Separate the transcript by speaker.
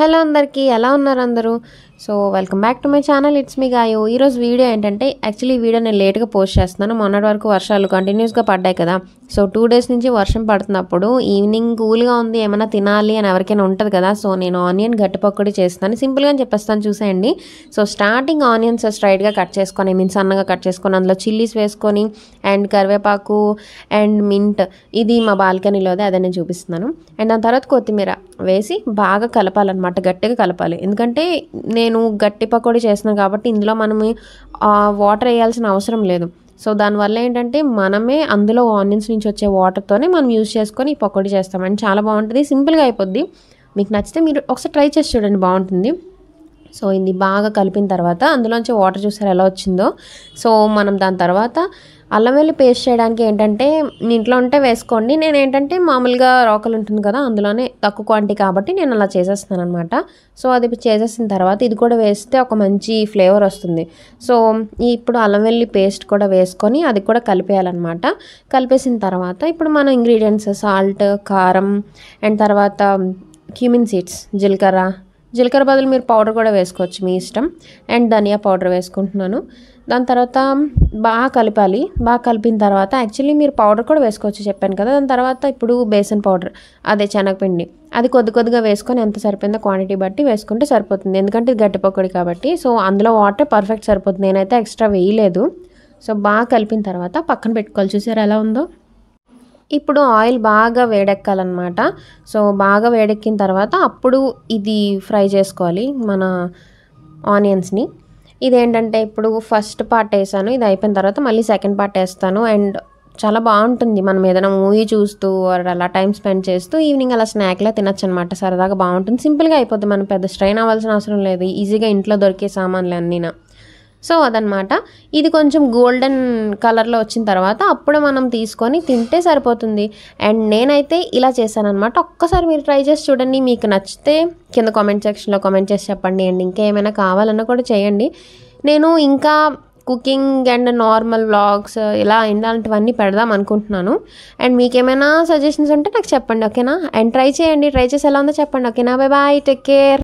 Speaker 1: Hello అందరికీ ఎలా ఉన్నారు అందరూ. So welcome back to my channel, it's me Gayo. ఈరోజు వీడియో ఏంటంటే, యాక్చువల్లీ ఈ వీడియో నేను లేట్గా పోస్ట్ చేస్తున్నాను. మొన్నటి వరకు వర్షాలు కంటిన్యూస్గా పడ్డాయి కదా. సో 2 days నుంచి వర్షం పడుతున్నప్పుడు ఈవినింగ్ కూల్గా ఉంది, ఏమైనా తినాలి అని ఎవరికైనా ఉంటుంది కదా. సో నేను ఆనియన్ గట్టి పకోడీ చేస్తాను, సింపుల్గా చెప్పేస్తాను చూసేయండి. సో స్టార్టింగ్ ఆనియన్స్ స్ట్రైట్గా కట్ చేసుకొని, సన్నగా కట్ చేసుకొని, అందులో చిల్లీస్ వేసుకొని అండ్ కరివేపాకు అండ్ మింట్, ఇది మా బాల్కనీలోదే, అదే నేను చూపిస్తున్నాను. అండ్ దాని తర్వాత కొత్తిమీర వేసి బాగా కలపాలన్నమాట, గట్టిగా కలపాలి. ఎందుకంటే నేను గట్టి పకోడీ చేస్తున్నాను కాబట్టి ఇందులో మనం వాటర్ వేయాల్సిన అవసరం లేదు. సో దానివల్ల ఏంటంటే మనమే అందులో ఆనియన్స్ నుంచి వచ్చే వాటర్తోనే మనం యూజ్ చేసుకొని ఈ పకోడీ చేస్తామండి. చాలా బాగుంటుంది, సింపుల్గా అయిపోద్ది. మీకు నచ్చితే మీరు ఒకసారి ట్రై చేసి చూడండి, బాగుంటుంది. సో ఇది బాగా కలిపిన తర్వాత అందులోంచి వాటర్ చూసారు ఎలా వచ్చిందో. సో మనం దాని తర్వాత అల్లం వెల్లుల్లి పేస్ట్ చేయడానికి ఏంటంటే, మీ ఇంట్లో ఉంటే వేసుకోండి. నేను ఏంటంటే మామూలుగా రోకలు ఉంటుంది కదా, అందులోనే తక్కువ క్వాంటిటీ కాబట్టి నేను అలా చేసేస్తాను అనమాట. సో అది చేసేసిన తర్వాత ఇది కూడా వేస్తే ఒక మంచి ఫ్లేవర్ వస్తుంది. సో ఇప్పుడు అల్లం వెల్లుల్లి పేస్ట్ కూడా వేసుకొని అది కూడా కలిపేయాలన్నమాట. కలిపేసిన తర్వాత ఇప్పుడు మన ఇంగ్రీడియంట్స్ సాల్ట్, కారం అండ్ తర్వాత క్యూమిన్ సీడ్స్, జీలకర్ర బదులు మీరు పౌడర్ కూడా వేసుకోవచ్చు, మీ ఇష్టం. అండ్ ధనియా పౌడర్ వేసుకుంటున్నాను. దాని తర్వాత బాగా కలపాలి. బాగా కలిపిన తర్వాత యాక్చువల్లీ మీరు పౌడర్ కూడా వేసుకోవచ్చు, చెప్పాను కదా. దాని తర్వాత ఇప్పుడు బేసన్ పౌడర్, అదే శనగపిండి, అది కొద్దిగా వేసుకొని ఎంత సరిపోయిందో క్వాంటిటీ బట్టి వేసుకుంటే సరిపోతుంది. ఎందుకంటే ఇది గట్టి పకోడీ కాబట్టి. సో అందులో వాటర్ పర్ఫెక్ట్ సరిపోతుంది, నేనైతే ఎక్స్ట్రా వేయలేదు. సో బాగా కలిపిన తర్వాత పక్కన పెట్టుకోవాలి. చూసారా ఎలా ఉందో. ఇప్పుడు ఆయిల్ బాగా వేడెక్కాలన్నమాట. సో బాగా వేడెక్కిన తర్వాత అప్పుడు ఇది ఫ్రై చేసుకోవాలి మన ఆనియన్స్ని. ఇదేంటంటే ఇప్పుడు ఫస్ట్ పార్ట్ వేసాను, ఇది అయిపోయిన తర్వాత మళ్ళీ సెకండ్ పార్ట్ వేస్తాను. అండ్ చాలా బాగుంటుంది, మనం ఏదైనా మూవీ చూస్తూ అలా టైం స్పెండ్ చేస్తూ ఈవినింగ్ అలా స్నాక్లా తినచ్చు అనమాట. సరదాగా బాగుంటుంది, సింపుల్గా అయిపోద్ది, మనం పెద్ద స్ట్రెయిన్ అవ్వాల్సిన అవసరం లేదు, ఈజీగా ఇంట్లో దొరికే సామాన్లు అన్నీనా. సో అదనమాట. ఇది కొంచెం గోల్డెన్ కలర్లో వచ్చిన తర్వాత అప్పుడు మనం తీసుకొని తింటే సరిపోతుంది. అండ్ నేనైతే ఇలా చేశాను అనమాట. ఒక్కసారి మీరు ట్రై చేసి చూడండి, మీకు నచ్చితే కింద కామెంట్ సెక్షన్లో కామెంట్ చేసి చెప్పండి. అండ్ ఇంకా ఏమైనా కావాలన్నా కూడా చేయండి. నేను ఇంకా కుకింగ్ అండ్ నార్మల్ వ్లాగ్స్ ఇలా ఇలాంటివన్నీ పెడదాం అనుకుంటున్నాను. అండ్ మీకు ఏమైనా సజెషన్స్ ఉంటే నాకు చెప్పండి, ఓకేనా. అండ్ ట్రై చేయండి, ట్రై చేసి ఎలా ఉందో చెప్పండి, ఓకేనా. Bye bye, take care.